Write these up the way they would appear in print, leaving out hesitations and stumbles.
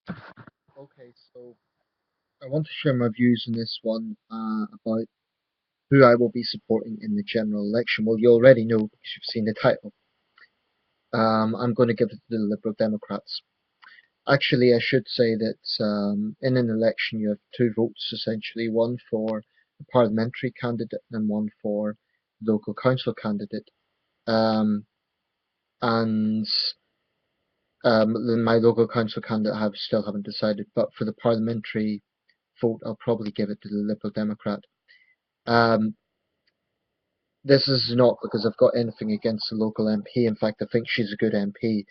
Okay, so I want to share my views on this one about who I will be supporting in the general election. Well, you already know because you've seen the title. I'm going to give it to the Liberal Democrats. Actually, I should say that in an election you have two votes essentially, one for the parliamentary candidate and one for the local council candidate. Um, and my local council candidate still haven't decided, but for the parliamentary vote, I'll probably give it to the Liberal Democrat. Um, this is not because I've got anything against the local MP. In fact, I think she's a good MP.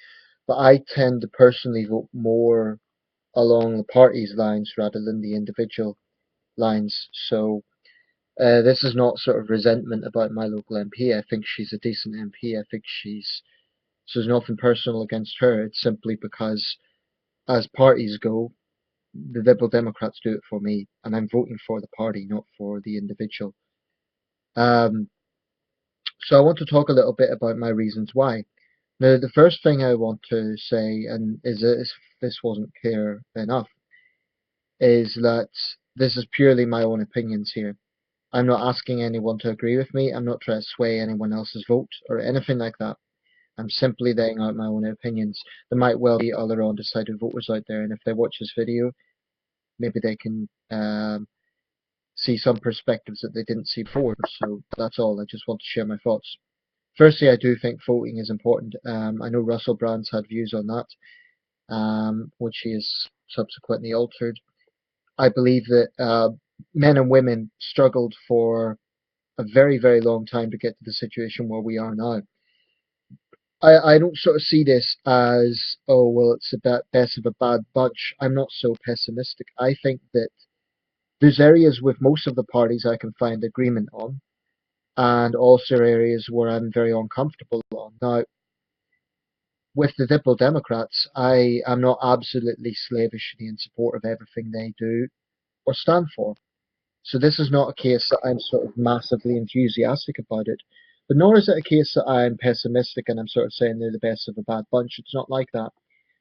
But I tend to personally vote more along the party's lines rather than the individual lines. So this is not sort of resentment about my local MP. I think she's a decent MP. I think so there's nothing personal against her. It's simply because as parties go, the Liberal Democrats do it for me, and I'm voting for the party, not for the individual. Um, so I want to talk a little bit about my reasons why. Now, the first thing I want to say, and if this wasn't clear enough, is that this is purely my own opinions here. I'm not asking anyone to agree with me. I'm not trying to sway anyone else's vote or anything like that. I'm simply laying out my own opinions. There might well be other undecided voters out there, and if they watch this video, maybe they can see some perspectives that they didn't see before. So that's all. I just want to share my thoughts. Firstly, I do think voting is important. I know Russell Brand's had views on that, which he has subsequently altered. I believe that men and women struggled for a very, very long time to get to the situation where we are now. I don't sort of see this as, oh, well, it's a best of a bad bunch. I'm not so pessimistic. I think that there's areas with most of the parties I can find agreement on, and also areas where I'm very uncomfortable on. Now, with the Liberal Democrats, I am not absolutely slavishly in support of everything they do or stand for. So this is not a case that I'm sort of massively enthusiastic about it, but nor is it a case that I'm pessimistic and I'm sort of saying they're the best of a bad bunch. It's not like that,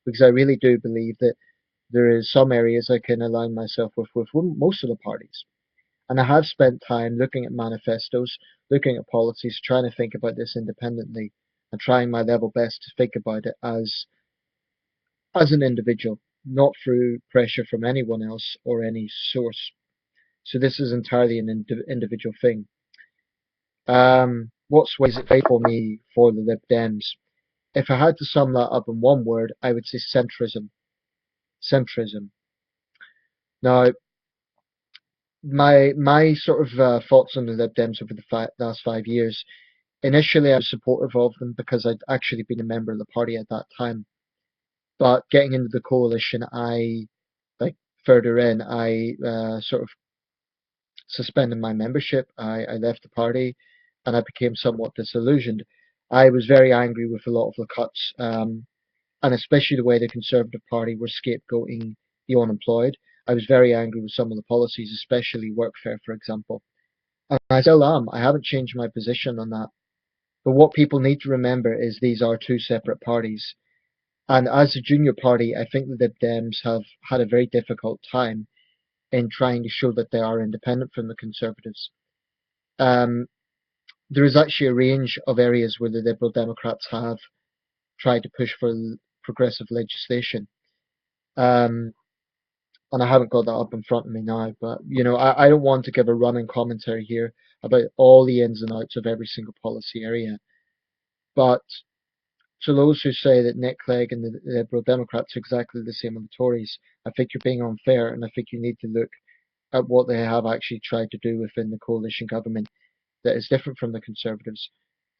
because I really do believe that there is some areas I can align myself with most of the parties. And I have spent time looking at manifestos, looking at policies, trying to think about this independently, and trying my level best to think about it as an individual, not through pressure from anyone else or any source. So this is entirely an individual thing. What sways it for me for the Lib Dems? If I had to sum that up in one word, I would say centrism. Centrism. Now, my sort of thoughts on the Lib Dems over the last 5 years. Initially, I was supportive of them because I'd actually been a member of the party at that time. But getting into the coalition, like further in, I sort of suspended my membership. I left the party, and I became somewhat disillusioned. I was very angry with a lot of the cuts, and especially the way the Conservative Party were scapegoating the unemployed. I was very angry with some of the policies, especially workfare, for example. And I still am. I haven't changed my position on that. But what people need to remember is these are two separate parties. And as a junior party, I think the Lib Dems have had a very difficult time in trying to show that they are independent from the Conservatives. Um, there is actually a range of areas where the Liberal Democrats have tried to push for progressive legislation. Um, and I haven't got that up in front of me now, but I don't want to give a running commentary here about all the ins and outs of every single policy area. But to those who say that Nick Clegg and the Liberal Democrats are exactly the same as the Tories, I think you're being unfair, and I think you need to look at what they have actually tried to do within the coalition government that is different from the Conservatives.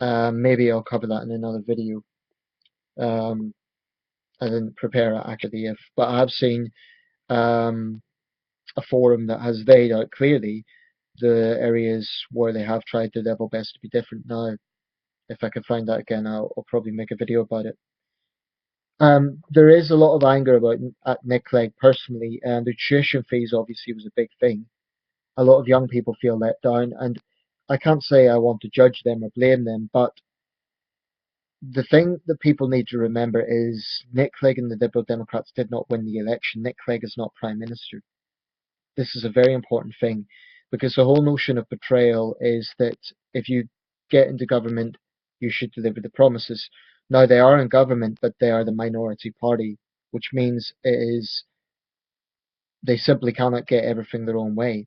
Maybe I'll cover that in another video. Um, I didn't prepare it actually, but I have seen um, a forum that has laid out clearly the areas where they have tried their level best to be different. Now, if I can find that again, I'll probably make a video about it. There is a lot of anger about at Nick Clegg personally, and the tuition fees obviously was a big thing. A lot of young people feel let down, and I can't say I want to judge them or blame them, but The thing that people need to remember is Nick Clegg and the Liberal Democrats did not win the election. Nick Clegg is not Prime Minister. This is a very important thing because the whole notion of betrayal is that if you get into government, you should deliver the promises. Now, they are in government, but they are the minority party, which means it is they simply cannot get everything their own way.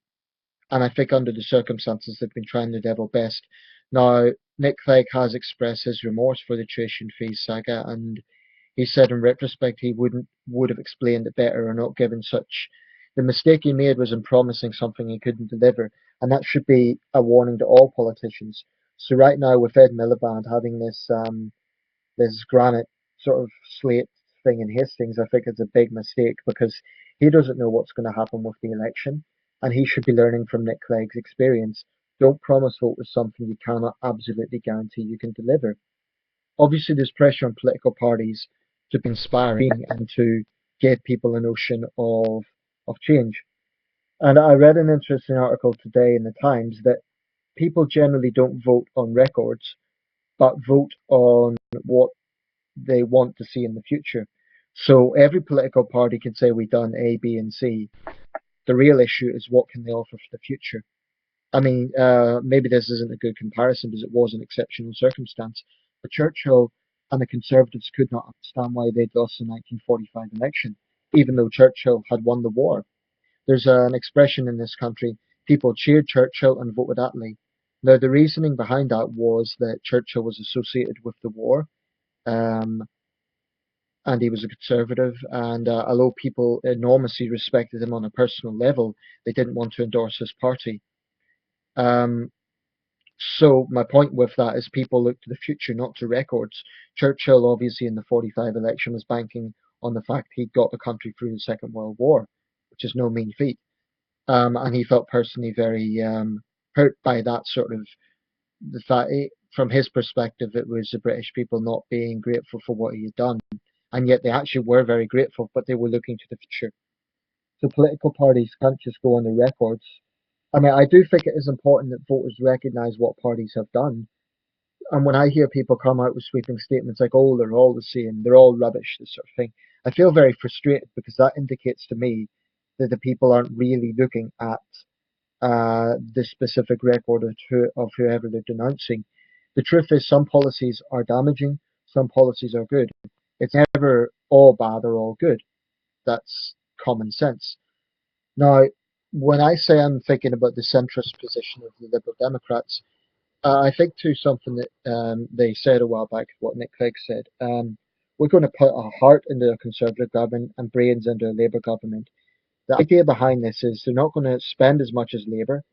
And I think under the circumstances, they've been trying their level best. Now, Nick Clegg has expressed his remorse for the tuition fees saga, and he said in retrospect he would have explained it better or not given such. The mistake he made was in promising something he couldn't deliver, and that should be a warning to all politicians. So right now, with Ed Miliband having this granite sort of slate thing in Hastings, I think it's a big mistake because he doesn't know what's going to happen with the election, and he should be learning from Nick Clegg's experience. Don't promise voters something you cannot absolutely guarantee you can deliver. Obviously, there's pressure on political parties to be inspiring and to give people a notion of change. And I read an interesting article today in the Times that people generally don't vote on records, but vote on what they want to see in the future. So every political party can say we've done A, B, and C. The real issue is what can they offer for the future. I mean, maybe this isn't a good comparison because it was an exceptional circumstance, but Churchill and the Conservatives could not understand why they'd lost the 1945 election, even though Churchill had won the war. There's an expression in this country, people cheered Churchill and voted Attlee. Now, the reasoning behind that was that Churchill was associated with the war, um, and he was a conservative. And although people enormously respected him on a personal level, they didn't want to endorse his party. Um, so my point with that is people look to the future, not to records. Churchill, obviously, in the 45 election, was banking on the fact he got the country through the Second World War, which is no mean feat. And he felt personally very hurt by that sort of the fact. From his perspective, it was the British people not being grateful for what he had done, and yet they actually were very grateful, but they were looking to the future. So political parties can't just go on the records. I mean, I do think it is important that voters recognise what parties have done. And when I hear people come out with sweeping statements like, "Oh, they're all the same, they're all rubbish," this sort of thing, I feel very frustrated because that indicates to me that the people aren't really looking at the specific record of whoever they're denouncing. The truth is, some policies are damaging, some policies are good. It's never all bad or all good. That's common sense. Now, when I say I'm thinking about the centrist position of the Liberal Democrats, I think to something that they said a while back, what Nick Clegg said. We're going to put our heart into a Conservative government and brains into a Labour government. The idea behind this is they're not going to spend as much as Labour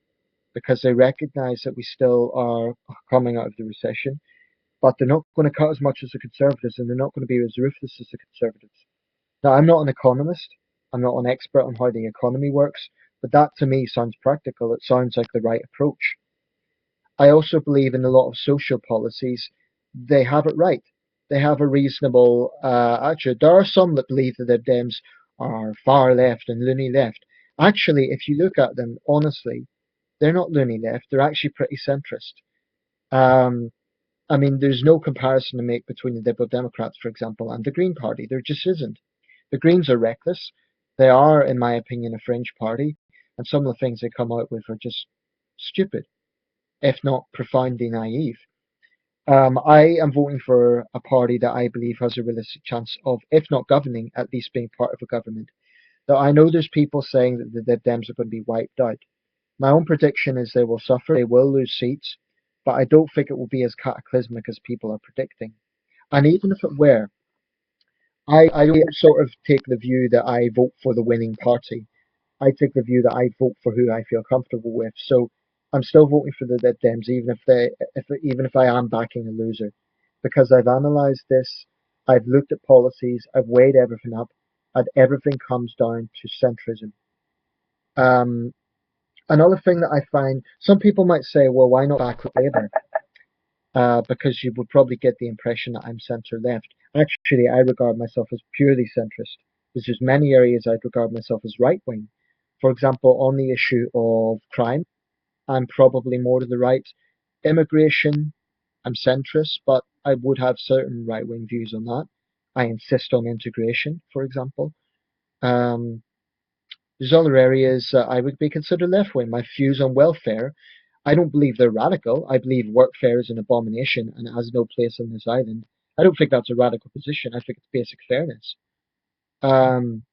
because they recognise that we still are coming out of the recession, but they're not going to cut as much as the Conservatives and they're not going to be as ruthless as the Conservatives. Now, I'm not an economist. I'm not an expert on how the economy works, but that to me sounds practical. It sounds like the right approach. I also believe in a lot of social policies. They have it right. They have a reasonable attitude. There are some that believe that the Dems are far left and loony left. Actually, if you look at them honestly, they're not loony left. They're actually pretty centrist. Um, I mean, there's no comparison to make between the Liberal Democrats, for example, and the Green Party. There just isn't. The Greens are reckless. They are, in my opinion, a fringe party, and some of the things they come out with are just stupid, if not profoundly naive. I am voting for a party that I believe has a realistic chance of, if not governing, at least being part of a government. Now, I know there's people saying that the Lib Dems are going to be wiped out. My own prediction is they will suffer, they will lose seats, but I don't think it will be as cataclysmic as people are predicting. And even if it were, I don't sort of take the view that I vote for the winning party. I take the view that I vote for who I feel comfortable with. So I'm still voting for the Lib Dems, even if I am backing a loser, because I've analysed this, I've looked at policies, I've weighed everything up, and everything comes down to centrism. Um, Another thing that I find, some people might say, well, why not back Labour? Because you would probably get the impression that I'm centre left. Actually, I regard myself as purely centrist. There's many areas I'd regard myself as right wing. For example, on the issue of crime, I'm probably more to the right. Immigration, I'm centrist, but I would have certain right-wing views on that. I insist on integration, for example. Um, there's other areas I would be considered left-wing. My views on welfare, I don't believe they're radical. I believe workfare is an abomination and it has no place on this island. I don't think that's a radical position. I think it's basic fairness. Um,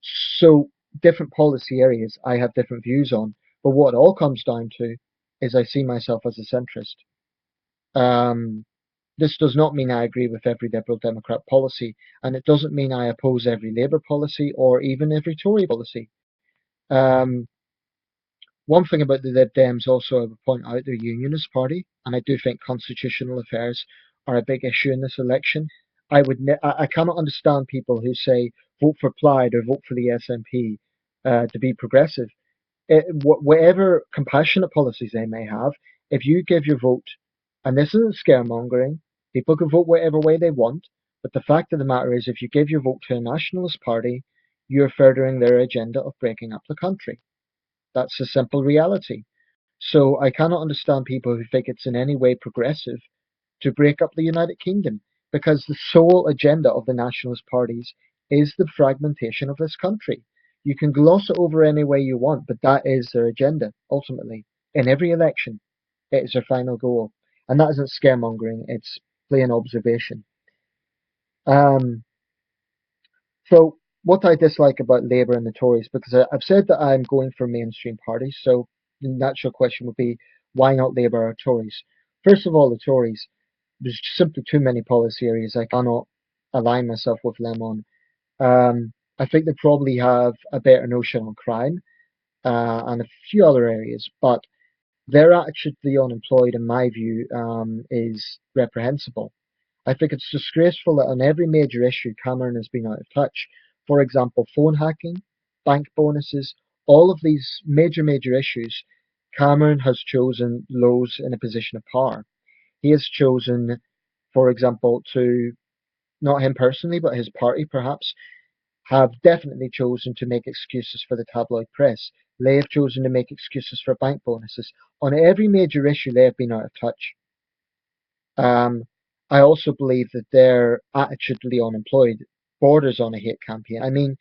so different policy areas I have different views on, but what it all comes down to is I see myself as a centrist. Um, this does not mean I agree with every Liberal Democrat policy, and it doesn't mean I oppose every Labour policy or even every Tory policy. Um, One thing about the Lib Dems also I would point out they're a unionist party, and I do think constitutional affairs are a big issue in this election. I cannot understand people who say vote for Plaid or vote for the SNP to be progressive. Whatever compassionate policies they may have, if you give your vote, and this isn't scaremongering, people can vote whatever way they want, but the fact of the matter is if you give your vote to a nationalist party, you're furthering their agenda of breaking up the country. That's a simple reality. So I cannot understand people who think it's in any way progressive to break up the United Kingdom, because the sole agenda of the nationalist parties is the fragmentation of this country. You can gloss it over any way you want, but that is their agenda, ultimately. In every election, it is their final goal. And that isn't scaremongering, it's plain observation. Um, so, what I dislike about Labour and the Tories, because I've said that I'm going for mainstream parties, so the natural question would be, why not Labour or Tories? First of all, the Tories, there's simply too many policy areas I cannot align myself with them on. I think they probably have a better notion on crime and a few other areas, but their attitude to the unemployed, in my view, is reprehensible. I think it's disgraceful that on every major issue Cameron has been out of touch. For example, phone hacking, bank bonuses, all of these major issues, Cameron has chosen those in a position of power. He has chosen, for example, to, not him personally, but his party perhaps, have definitely chosen to make excuses for the tabloid press. They have chosen to make excuses for bank bonuses. On every major issue, they have been out of touch. Um, I also believe that their attitude to the unemployed borders on a hate campaign. I mean,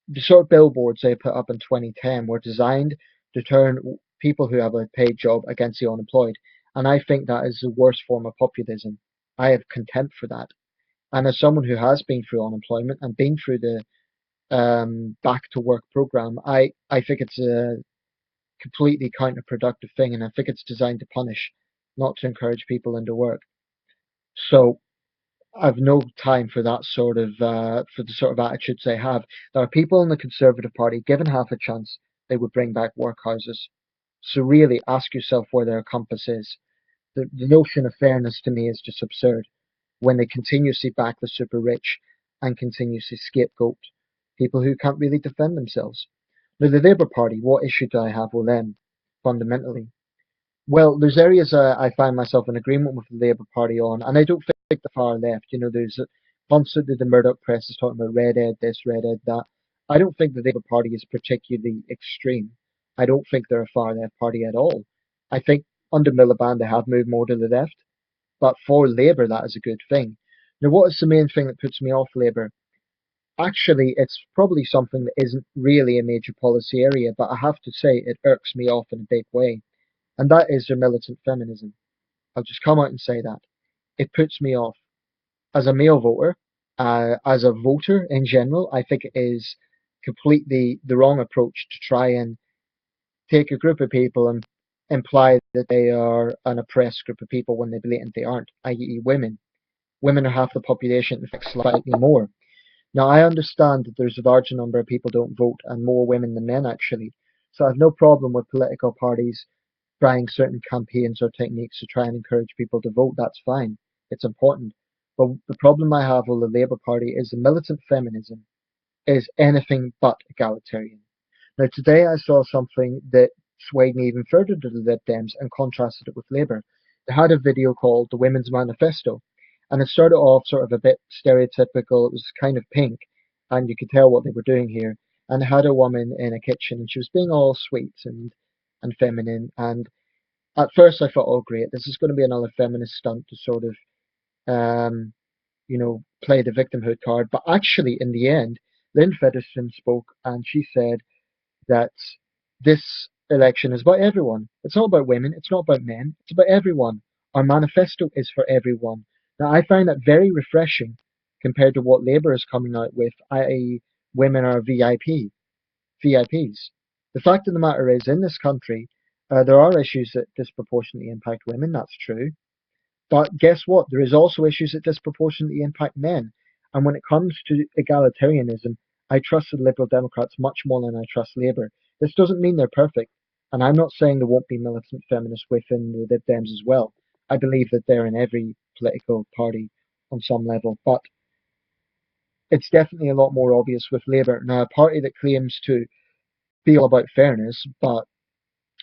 the sort of billboards they put up in 2010 were designed to turn people who have a paid job against the unemployed. And I think that is the worst form of populism. I have contempt for that. And as someone who has been through unemployment and been through the back to work program, I think it's a completely counterproductive thing. And I think it's designed to punish, not to encourage people into work. So I've no time for that sort of for the sort of attitudes they have. There are people in the Conservative Party, given half a chance, they would bring back workhouses. So really, ask yourself where their compass is. The notion of fairness to me is just absurd when they continuously back the super rich and continuously scapegoat people who can't really defend themselves. Now, the Labour Party, what issue do I have with them fundamentally? Well, there's areas I find myself in agreement with the Labour Party on, and I don't think the far left. You know, there's constantly the Murdoch press is talking about red ed this, red ed that. I don't think the Labour Party is particularly extreme. I don't think they're a far left party at all. I think under Miliband they have moved more to the left, but for Labour that is a good thing. Now, what is the main thing that puts me off Labour? Actually, it's probably something that isn't really a major policy area, but I have to say it irks me off in a big way, and that is their militant feminism. I'll just come out and say that. It puts me off. As a male voter, as a voter in general, I think it is completely the wrong approach to try and take a group of people and imply that they are an oppressed group of people when they blatantly aren't, i.e. women. Women are half the population, in fact slightly more. Now I understand that there's a large number of people don't vote and more women than men actually. So I have no problem with political parties trying certain campaigns or techniques to try and encourage people to vote. That's fine. It's important. But the problem I have with the Labour Party is the militant feminism is anything but egalitarian. Now, today I saw something that swayed me even further to the Lib Dems and contrasted it with Labour. They had a video called The Women's Manifesto, and it started off sort of a bit stereotypical. It was kind of pink, and you could tell what they were doing here. And it had a woman in a kitchen, and she was being all sweet and feminine, and At first, I thought, oh, great, this is going to be another feminist stunt to sort of, play the victimhood card. But actually, in the end, Lynn Featherstone spoke and she said that this election is about everyone. It's not about women, it's not about men, it's about everyone. Our manifesto is for everyone. Now, I find that very refreshing compared to what Labour is coming out with, i.e., women are VIPs. The fact of the matter is, in this country, there are issues that disproportionately impact women, that's true. But guess what? There is also issues that disproportionately impact men. And when it comes to egalitarianism, I trust the Liberal Democrats much more than I trust Labour. This doesn't mean they're perfect. And I'm not saying there won't be militant feminists within the Lib Dems as well. I believe that they're in every political party on some level. But it's definitely a lot more obvious with Labour. Now, a party that claims to be all about fairness, but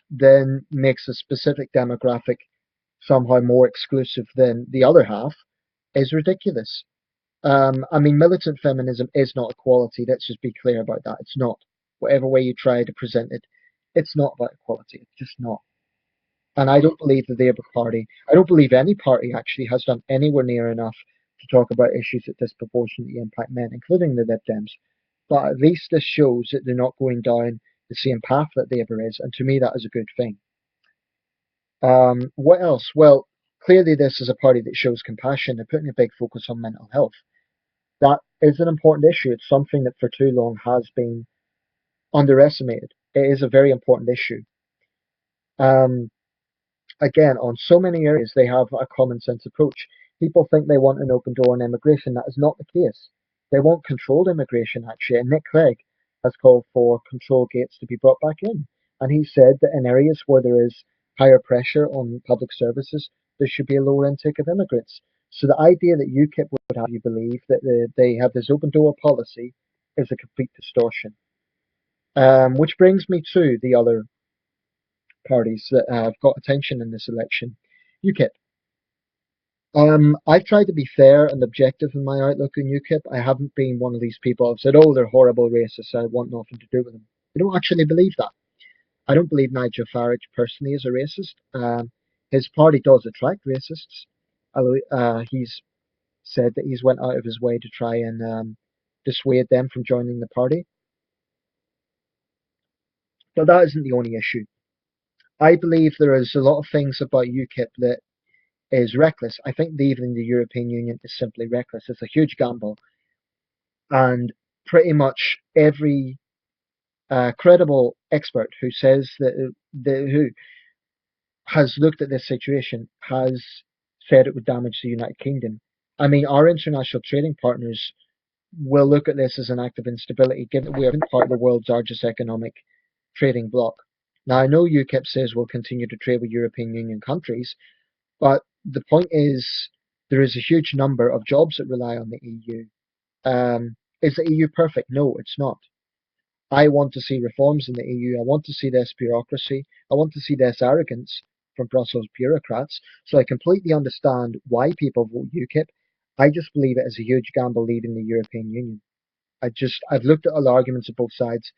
then makes a specific demographic somehow more exclusive than the other half is ridiculous. I mean, militant feminism is not equality. Let's just be clear about that. It's not. Whatever way you try to present it, it's not about equality. It's just not. And I don't believe the Labour Party, I don't believe any party actually has done anywhere near enough to talk about issues that disproportionately impact men, including the Lib Dems. But at least this shows that they're not going down the same path that Labour is, and to me that is a good thing. What else? Well, clearly this is a party that shows compassion. They're putting a big focus on mental health. That is an important issue. It's something that for too long has been underestimated. It is a very important issue. Um, Again, on so many areas, they have a common sense approach. People think they want an open door on immigration. That is not the case. They want controlled immigration, actually. And Nick Clegg has called for control gates to be brought back in. And he said that in areas where there is higher pressure on public services, there should be a lower intake of immigrants. So the idea that UKIP would have you believe that they have this open door policy is a complete distortion. Which brings me to the other parties that have got attention in this election. UKIP. I've tried to be fair and objective in my outlook on UKIP. I haven't been one of these people who've said, oh, they're horrible racists, I want nothing to do with them. I don't actually believe that. I don't believe Nigel Farage personally is a racist. His party does attract racists. He's said that he's went out of his way to try and dissuade them from joining the party. But that isn't the only issue. I believe there is a lot of things about UKIP that is reckless. I think leaving the European Union is simply reckless. It's a huge gamble, and pretty much every credible expert who says who has looked at this situation has said it would damage the United Kingdom. I mean, our international trading partners will look at this as an act of instability, given that we are part of the world's largest economic trading bloc. Now, I know UKIP says we'll continue to trade with European Union countries, but the point is there is a huge number of jobs that rely on the EU. Is the EU perfect? No, it's not. I want to see reforms in the EU. I want to see less bureaucracy. I want to see less arrogance from Brussels bureaucrats. So I completely understand why people vote UKIP. I just believe it is a huge gamble leaving the European Union. I've looked at all the arguments of both sides,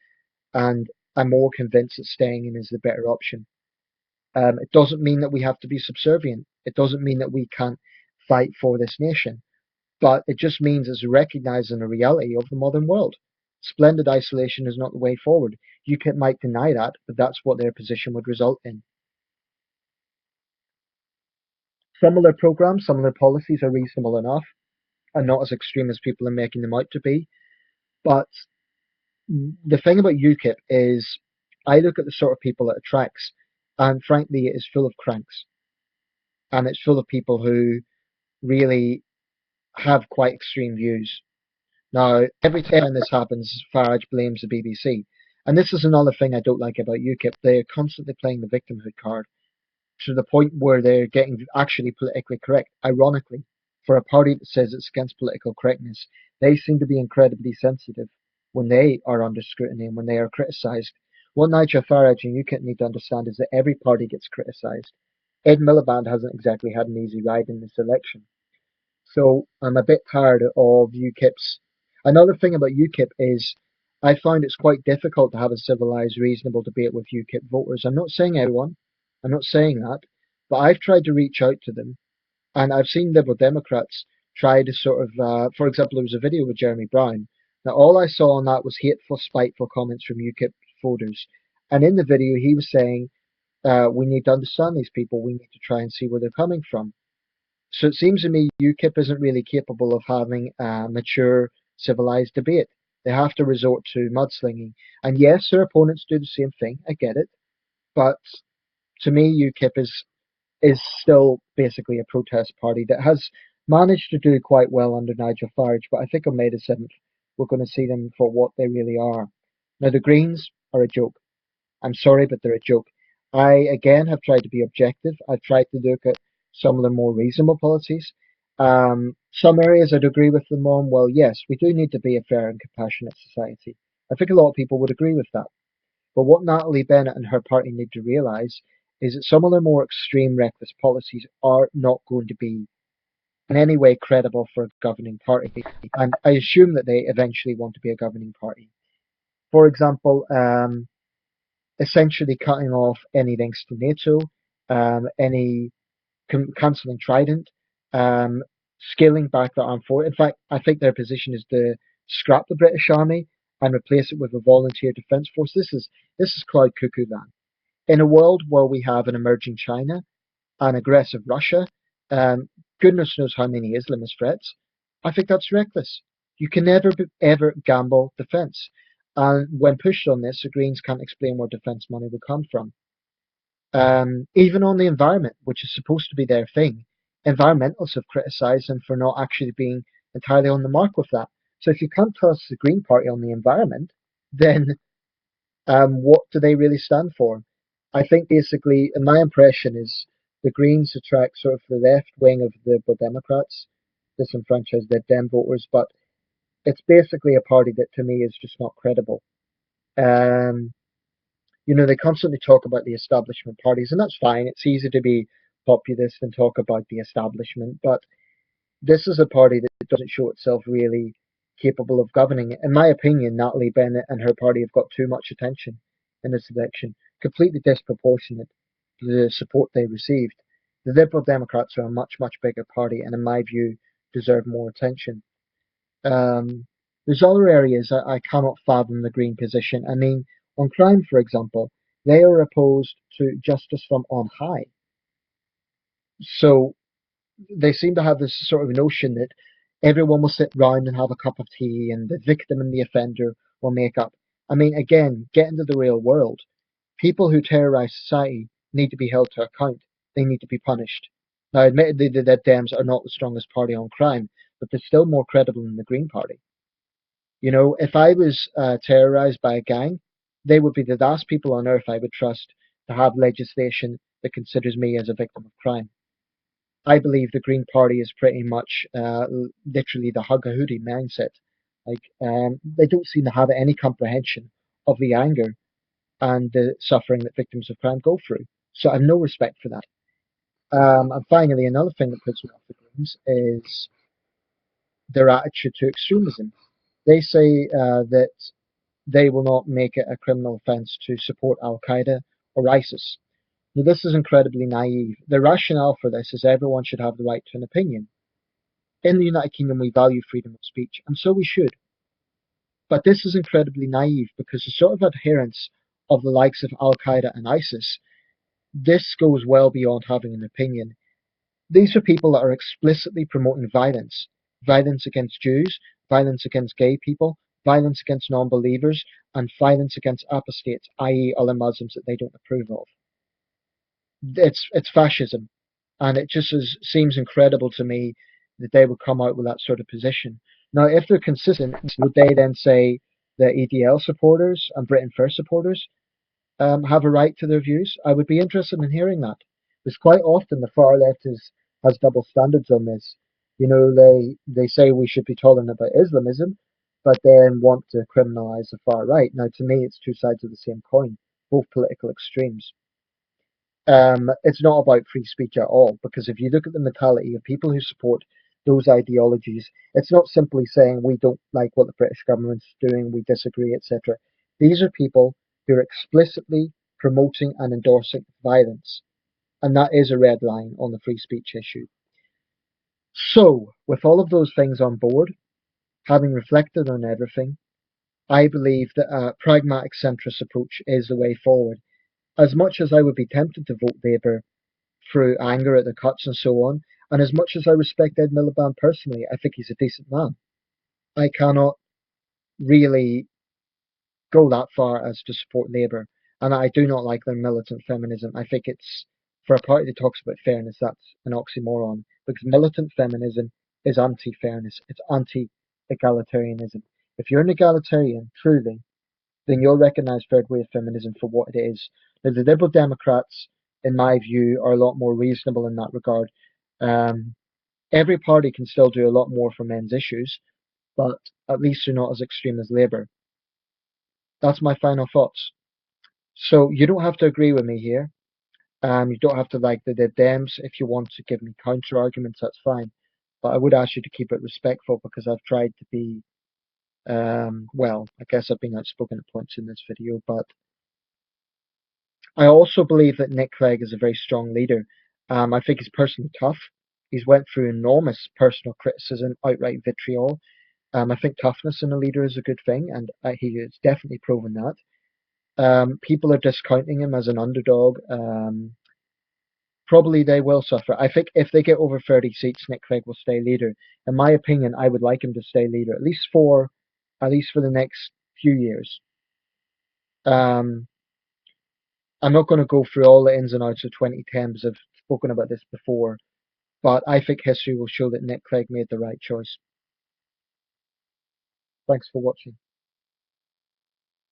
and I'm more convinced that staying in is the better option. It doesn't mean that we have to be subservient. It doesn't mean that we can't fight for this nation. But it just means it's recognizing the reality of the modern world. Splendid isolation is not the way forward. UKIP might deny that, but that's what their position would result in. Some of their programs, some of their policies are reasonable enough and not as extreme as people are making them out to be. But the thing about UKIP is I look at the sort of people it attracts, and frankly, it is full of cranks. And it's full of people who really have quite extreme views. Now, every time this happens, Farage blames the BBC. And this is another thing I don't like about UKIP. They're constantly playing the victimhood card to the point where they're getting actually politically correct. Ironically, for a party that says it's against political correctness, they seem to be incredibly sensitive when they are under scrutiny and when they are criticised. What Nigel Farage and UKIP need to understand is that every party gets criticised. Ed Miliband hasn't exactly had an easy ride in this election. So I'm a bit tired of UKIP's. Another thing about UKIP is I find it's quite difficult to have a civilized, reasonable debate with UKIP voters. I'm not saying everyone. I'm not saying that, but I've tried to reach out to them, and I've seen Liberal Democrats try to sort of, for example, there was a video with Jeremy Brown. Now, all I saw on that was hateful, spiteful comments from UKIP voters. And in the video, he was saying, we need to understand these people. We need to try and see where they're coming from. So it seems to me UKIP isn't really capable of having a mature, civilized debate. They have to resort to mudslinging. And yes, their opponents do the same thing. I get it. But to me, UKIP is still basically a protest party that has managed to do quite well under Nigel Farage. But I think on May the 7th, we're going to see them for what they really are. Now, the Greens are a joke. I'm sorry, but they're a joke. I, again, have tried to be objective. I've tried to look at some of the more reasonable policies. Some areas I'd agree with them on. Well, yes, we do need to be a fair and compassionate society. I think a lot of people would agree with that. But what Natalie Bennett and her party need to realise is that some of their more extreme, reckless policies are not going to be in any way credible for a governing party. And I assume that they eventually want to be a governing party. For example, essentially cutting off any links to NATO, any cancelling Trident, scaling back the armed force. In fact, I think their position is to scrap the British Army and replace it with a volunteer defence force. This is cloud cuckoo land. In a world where we have an emerging China, an aggressive Russia, um, goodness knows how many Islamist threats, I think that's reckless. You can never ever gamble defence. And when pushed on this, the Greens can't explain where defence money would come from. Even on the environment, which is supposed to be their thing, environmentalists have criticised them for not actually being entirely on the mark with that. So if you can't trust the Green Party on the environment, then what do they really stand for? I think basically, and my impression is the Greens attract sort of the left wing of the Liberal Democrats, disenfranchised Lib Dem voters, but it's basically a party that to me is just not credible. Um, they constantly talk about the establishment parties, and that's fine. It's easy to be populist and talk about the establishment, but this is a party that doesn't show itself really capable of governing. In my opinion, Natalie Bennett and her party have got too much attention in this election, completely disproportionate to the support they received. The Liberal Democrats are a much, much bigger party, and in my view, deserve more attention. Um, there's other areas I cannot fathom the Green position. I mean, on crime, for example, they are opposed to justice from on high. So they seem to have this sort of notion that everyone will sit round and have a cup of tea and the victim and the offender will make up. I mean, again, get into the real world. People who terrorize society need to be held to account. They need to be punished. Now, admittedly, the Lib Dems are not the strongest party on crime, but they're still more credible than the Green Party. If I was terrorized by a gang, they would be the last people on earth I would trust to have legislation that considers me as a victim of crime. I believe the Green Party is pretty much literally the Hugahudi mindset. Like they don't seem to have any comprehension of the anger and the suffering that victims of crime go through. So I have no respect for that. And finally, another thing that puts me off the Greens is their attitude to extremism. They say that they will not make it a criminal offence to support Al Qaeda or ISIS. Now, this is incredibly naive. The rationale for this is everyone should have the right to an opinion. In the United Kingdom, we value freedom of speech, and so we should. But this is incredibly naive because the sort of adherence of the likes of Al Qaeda and ISIS, this goes well beyond having an opinion. These are people that are explicitly promoting violence violence against Jews, violence against gay people, violence against non believers, and violence against apostates, i.e., other Muslims that they don't approve of. It's fascism, and it just seems incredible to me that they would come out with that sort of position. Now, if they're consistent, would they then say that EDL supporters and Britain First supporters have a right to their views? I would be interested in hearing that, because quite often the far left has double standards on this. They say we should be tolerant about Islamism, but then want to criminalise the far right. Now, to me, it's two sides of the same coin, both political extremes. It's not about free speech at all, because if you look at the mentality of people who support those ideologies, it's not simply saying we don't like what the British government's doing, we disagree, etc. These are people who are explicitly promoting and endorsing violence. and that is a red line on the free speech issue. So, with all of those things on board, having reflected on everything, I believe that a pragmatic centrist approach is the way forward. As much as I would be tempted to vote Labour through anger at the cuts and so on, and as much as I respect Ed Miliband personally, I think he's a decent man. I cannot really go that far as to support Labour, and I do not like their militant feminism. I think it's, for a party that talks about fairness, that's an oxymoron, because militant feminism is anti-fairness, it's anti-egalitarianism. If you're an egalitarian, truly, then you'll recognise third wave feminism for what it is. Now, the Liberal Democrats, in my view, are a lot more reasonable in that regard. Um, every party can still do a lot more for men's issues, but at least they're not as extreme as Labour. That's my final thoughts. So you don't have to agree with me here. You don't have to like the Lib Dems. If you want to give me counter arguments, that's fine. But I would ask you to keep it respectful because I've tried to be, well, I guess I've been outspoken at points in this video, but I also believe that Nick Clegg is a very strong leader. I think he's personally tough. He's went through enormous personal criticism, outright vitriol. I think toughness in a leader is a good thing, and he has definitely proven that. People are discounting him as an underdog. Probably they will suffer. I think if they get over 30 seats, Nick Clegg will stay leader. In my opinion, I would like him to stay leader at least for the next few years. Um, I'm not going to go through all the ins and outs of 2010 because I've spoken about this before, but I think history will show that Nick Clegg made the right choice. Thanks for watching.